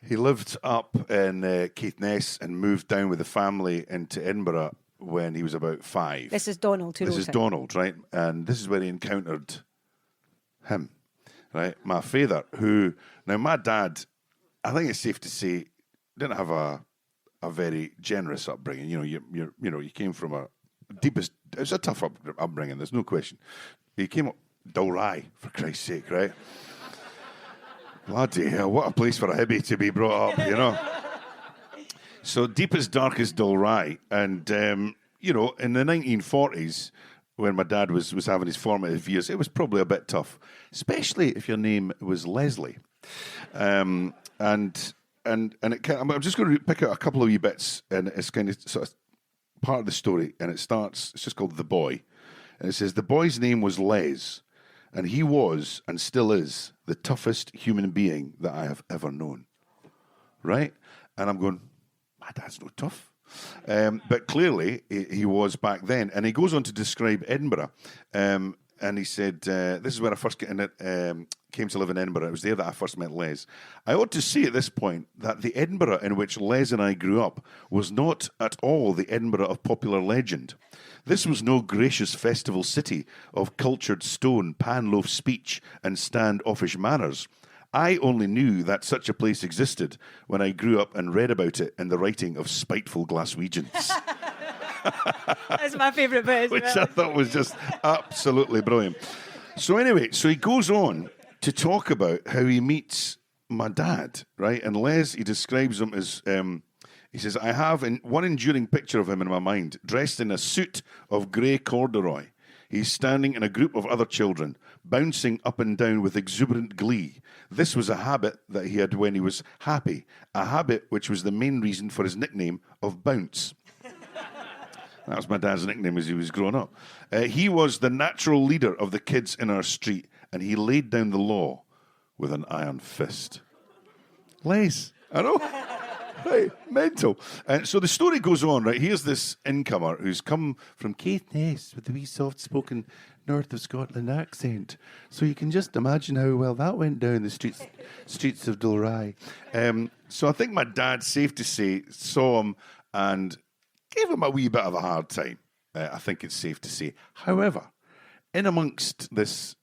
He lived up in Caithness and moved down with the family into Edinburgh when he was about 5. This is Donald. This is Donald, right? And this is where he encountered him, right? My father, who, now my dad, I think it's safe to say, didn't have a very generous upbringing. You came from it was a tough upbringing, there's no question. He came up Dalry, for Christ's sake, right? Bloody hell, what a place for a hippie to be brought up, So deepest, darkest Dalry, and in the 1940s, when my dad was having his formative years, it was probably a bit tough, especially if your name was Leslie. And I'm just going to pick out a couple of wee bits, and it's kind of sort of part of the story, and it's just called The Boy, and it says the boy's name was Les, and he was and still is the toughest human being that I have ever known. Right? And I'm going, my dad's no tough. But clearly he was back then. And he goes on to describe Edinburgh. And he said, this is where I first came to live in Edinburgh. It was there that I first met Les. I ought to say at this point that the Edinburgh in which Les and I grew up was not at all the Edinburgh of popular legend. This was no gracious festival city of cultured stone, pan-loaf speech and stand-offish manners. I only knew that such a place existed when I grew up and read about it in the writing of spiteful Glaswegians. That's my favourite bit as Which well. I thought was just absolutely brilliant. So anyway, he goes on to talk about how he meets my dad, right? And Les, he describes him as, he says, I have one enduring picture of him in my mind, dressed in a suit of grey corduroy. He's standing in a group of other children, bouncing up and down with exuberant glee. This was a habit that he had when he was happy, a habit which was the main reason for his nickname of Bounce. That was my dad's nickname as he was growing up. He was the natural leader of the kids in our street, and he laid down the law with an iron fist. Les, I know. Right, mental. So the story goes on, right? Here's this incomer who's come from Caithness with a wee soft-spoken north of Scotland accent. So you can just imagine how well that went down the streets of Dalry. So I think my dad, safe to say, saw him and gave him a wee bit of a hard time. I think it's safe to say. However, in amongst this,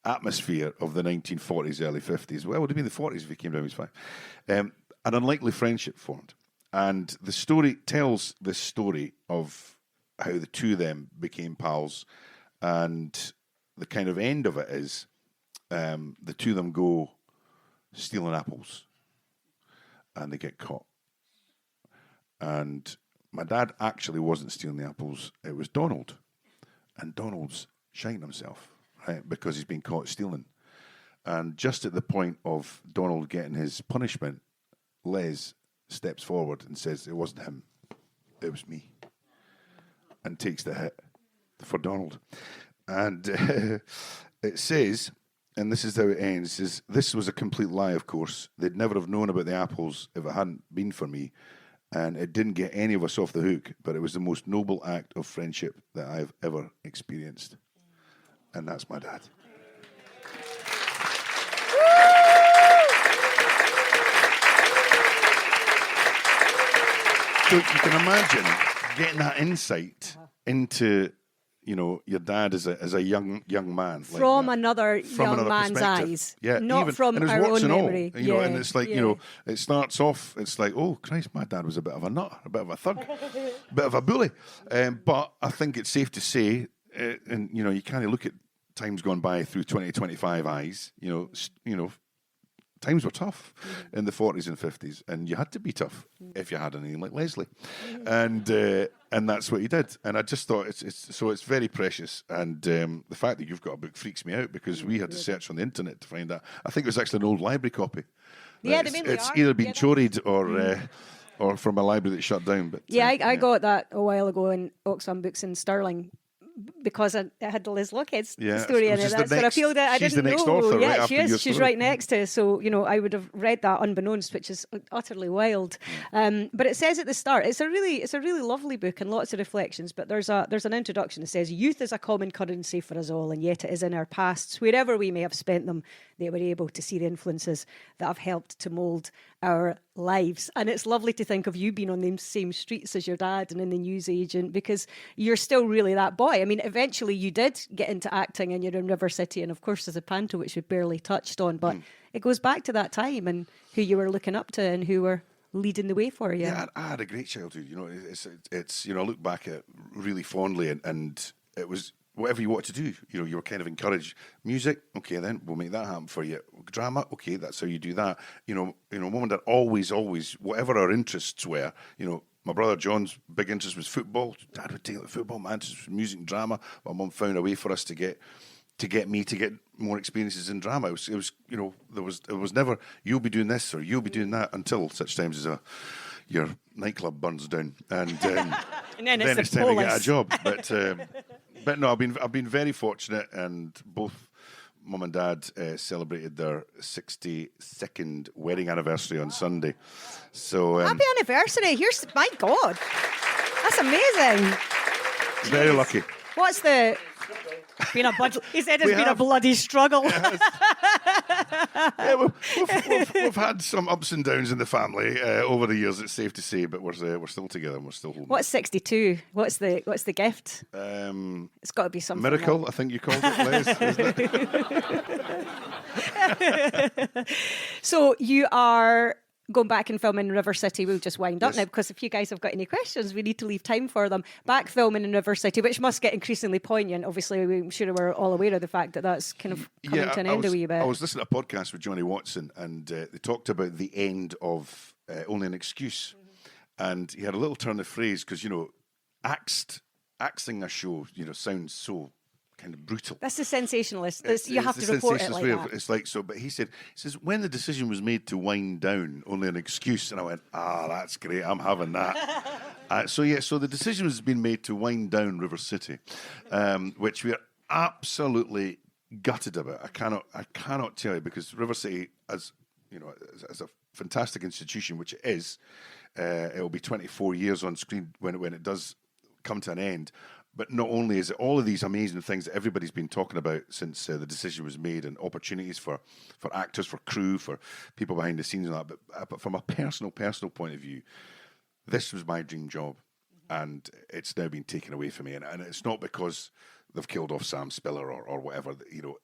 atmosphere of the 1940s, early 50s, well, it would have been the 40s if he came down, he was 5, an unlikely friendship formed. And the story tells this story of how the two of them became pals, and the kind of end of it is the two of them go stealing apples, and they get caught. And my dad actually wasn't stealing the apples, it was Donald. And Donald's shiting himself, right, because he's been caught stealing. And just at the point of Donald getting his punishment, Les steps forward and says, it wasn't him, it was me. And takes the hit for Donald. And it says, and this is how it ends, it says, this was a complete lie, of course. They'd never have known about the apples if it hadn't been for me. And it didn't get any of us off the hook, but it was the most noble act of friendship that I've ever experienced. And that's my dad. So you can imagine getting that insight into, your dad as a young man. From like another young man's eyes. Yeah, not from our own memory. And it's like, it starts off, it's like, oh, Christ, my dad was a bit of a nut, a bit of a thug, a bit of a bully. But I think it's safe to say, and, you kind of look at times gone by through 2025 eyes, times were tough in the 40s and 50s, and you had to be tough if you had a name like Leslie, and that's what he did. And I just thought it's very precious, and the fact that you've got a book freaks me out, because we had to search on the internet to find that. I think it was actually an old library copy. Yeah, it's either been choried or from a library that shut down. But I got that a while ago in Oxfam Books in Stirling, because it had the Liz Lockhead's story in it. That's what I feel that I didn't know. She's the next author, yeah, right after she is. your She's story. right next to. So I would have read that unbeknownst, which is utterly wild. But it says at the start, it's a really lovely book and lots of reflections. But there's an introduction that says, "Youth is a common currency for us all, and yet it is in our pasts, wherever we may have spent them, that we're able to see the influences that have helped to mould our lives." And it's lovely to think of you being on the same streets as your dad and in the newsagent, because you're still really that boy. I mean, eventually you did get into acting, and you're in River City, and of course there's a panto, which we barely touched on, but it goes back to that time and who you were looking up to and who were leading the way for you. Yeah, I had a great childhood. It's I look back at really fondly, and it was whatever you wanted to do. You were kind of encouraged. Music, okay, then we'll make that happen for you. Drama, okay, that's how you do that. Mum and dad always, whatever our interests were. My brother John's big interest was football. Dad would take the football. My interest was music and drama. My mum found a way for us to get more experiences in drama. It was there was never, you'll be doing this or you'll be doing that, until such times as your nightclub burns down, and and then it's time to get a job. But no, I've been very fortunate, and both Mum and Dad celebrated their 62nd wedding anniversary on Sunday. So happy anniversary! My God, that's amazing. Very lucky. What's the? Been a bunch. He said it's been a bloody struggle. Yeah, we've had some ups and downs in the family over the years. It's safe to say, but we're still together and we're still home. What's 62? What's the gift? It's got to be something. Miracle, I think you called it, Les, isn't it? So you are going back and filming in River City. We'll just wind up now, because if you guys have got any questions, we need to leave time for them. Back filming in River City, which must get increasingly poignant. Obviously, I'm sure we're all aware of the fact that that's kind of coming to an end a wee bit. I was listening to a podcast with Johnny Watson, and they talked about the end of Only an Excuse. And he had a little turn of phrase, because, axed axing a show, sounds so kind of brutal. That's the sensationalist. You have to report it like that. It's like so. But he says, when the decision was made to wind down, only an excuse. And I went, that's great. I'm having that. So the decision has been made to wind down River City, which we are absolutely gutted about. I cannot tell you, because River City, as a fantastic institution, which it is, it will be 24 years on screen when it does come to an end. But not only is it all of these amazing things that everybody's been talking about since the decision was made, and opportunities for actors, for crew, for people behind the scenes and that, but from a personal point of view, this was my dream job, and it's now been taken away from me. And it's not because they've killed off Sam Spiller or whatever.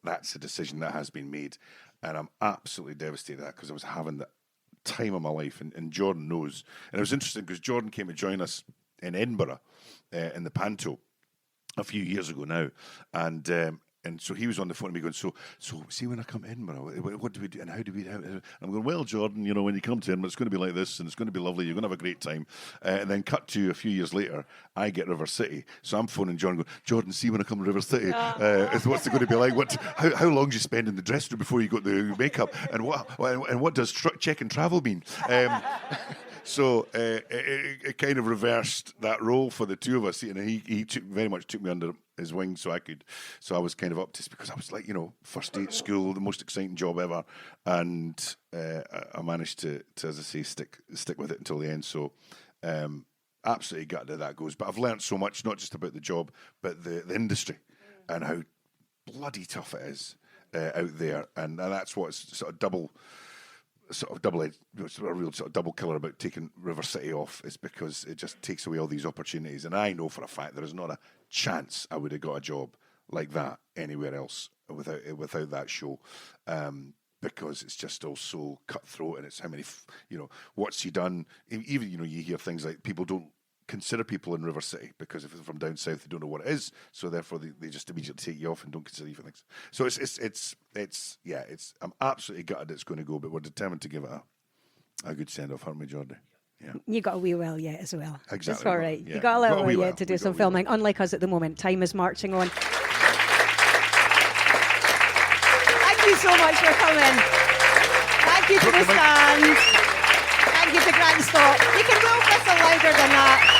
That's a decision that has been made, and I'm absolutely devastated at that, because I was having the time of my life, and Jordan knows. And it was interesting because Jordan came to join us in Edinburgh in the Panto a few years ago now, and so he was on the phone to me going, so see, when I come to Edinburgh, what do we do and how do we? And I'm going, well, Jordan, when you come to Edinburgh, it's going to be like this, and it's going to be lovely. You're going to have a great time. And then cut to a few years later, I get River City, so I'm phoning Jordan, going, Jordan, see, when I come to River City, what's it going to be like? How long do you spend in the dressing room before you got the makeup? And what does check and travel mean? So it kind of reversed that role for the two of us, and he very much took me under his wing, so I was kind of up to, because I was like, first day at school, the most exciting job ever, and I managed to, as I say, stick with it until the end. So absolutely gutted that goes. But I've learned so much, not just about the job, but the industry and how bloody tough it is out there, and that's what's sort of a real sort of double killer about taking River City off, is because it just takes away all these opportunities. And I know for a fact there is not a chance I would have got a job like that anywhere else without that show, because it's just all so cutthroat, and it's how many, what's he done? Even, you hear things like people don't consider people in River City because if they're from down south, they don't know what it is, so therefore they just immediately take you off and don't consider you for things. So it's I'm absolutely gutted it's going to go, but we're determined to give it a good send off, aren't we, Jordy? Yeah. You got a wee while yet as well. Exactly. It's all right. Yeah. You got a little while yet to do some filming. Unlike us at the moment, time is marching on. Thank you so much for coming. Thank you to the stand. Thank you to Grant Stott. You can well whistle louder than that.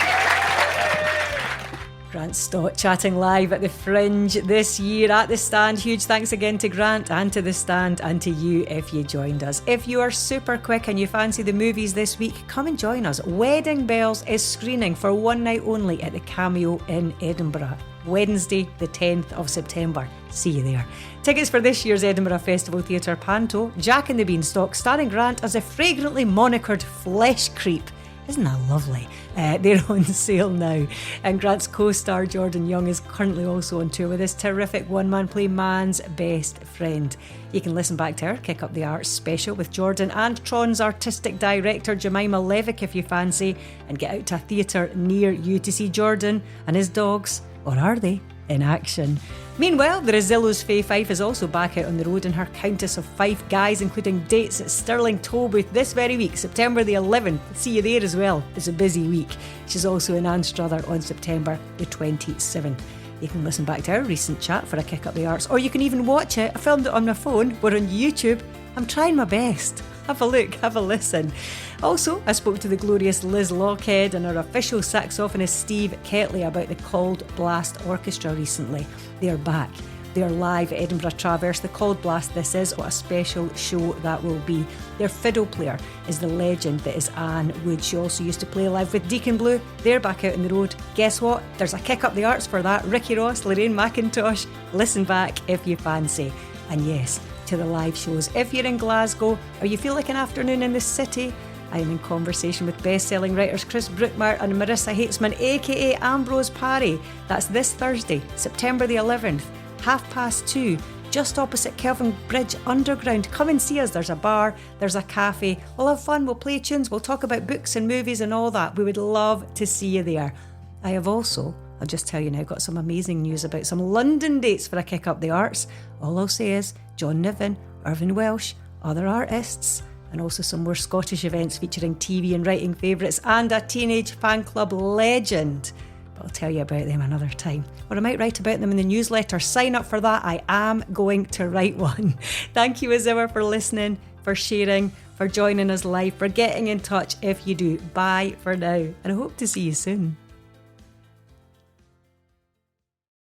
Grant Stott chatting live at the Fringe this year at the Stand. Huge thanks again to Grant and to the Stand, and to you if you joined us. If you are super quick and you fancy the movies this week, come and join us. Wedding Bells is screening for one night only at the Cameo in Edinburgh, Wednesday the 10th of September. See you there. Tickets for this year's Edinburgh Festival Theatre Panto, Jack and the Beanstalk, starring Grant as a fragrantly monikered flesh creep. Isn't that lovely? They're on sale now. And Grant's co-star Jordan Young is currently also on tour with his terrific one-man play Man's Best Friend. You can listen back to our Kick Up the Arts special with Jordan and Tron's artistic director Jemima Levick if you fancy, and get out to a theatre near you to see Jordan and his dogs, or are they, in action. Meanwhile, the Rezillo's Faye Fife is also back out on the road in her Countess of Fife guise, including dates at Stirling Tollbooth this very week, September the 11th. See you there as well. It's a busy week. She's also in Anstruther on September the 27th. You can listen back to our recent chat for a Kick Up the Arts, or you can even watch it. I filmed it on my phone. We're on YouTube. I'm trying my best. Have a look, have a listen. Also, I spoke to the glorious Liz Lockhead and our official saxophonist Steve Ketley about the Cold Blast Orchestra recently. They're back. They're live at Edinburgh Traverse. The Cold Blast this is, what a special show that will be. Their fiddle player is the legend that is Anne Wood. She also used to play live with Deacon Blue. They're back out on the road. Guess what? There's a Kick Up the Arts for that. Ricky Ross, Lorraine McIntosh. Listen back if you fancy. And yes, to the live shows. If you're in Glasgow or you feel like an afternoon in the city, I am in conversation with best-selling writers Chris Brookmire and Marissa Hatesman, aka Ambrose Parry. That's this Thursday, September the 11th, 2:30, just opposite Kelvin Bridge Underground. Come and see us. There's a bar, there's a cafe. We'll have fun, we'll play tunes, we'll talk about books and movies and all that. We would love to see you there. I have also, I'll just tell you now, got some amazing news about some London dates for a Kick Up the Arts. All I'll say is John Niven, Irvin Welsh, other artists, and also some more Scottish events featuring TV and writing favourites and a teenage fan club legend. I'll tell you about them another time. Or I might write about them in the newsletter. Sign up for that. I am going to write one. Thank you as ever for listening, for sharing, for joining us live, for getting in touch if you do. Bye for now, and I hope to see you soon.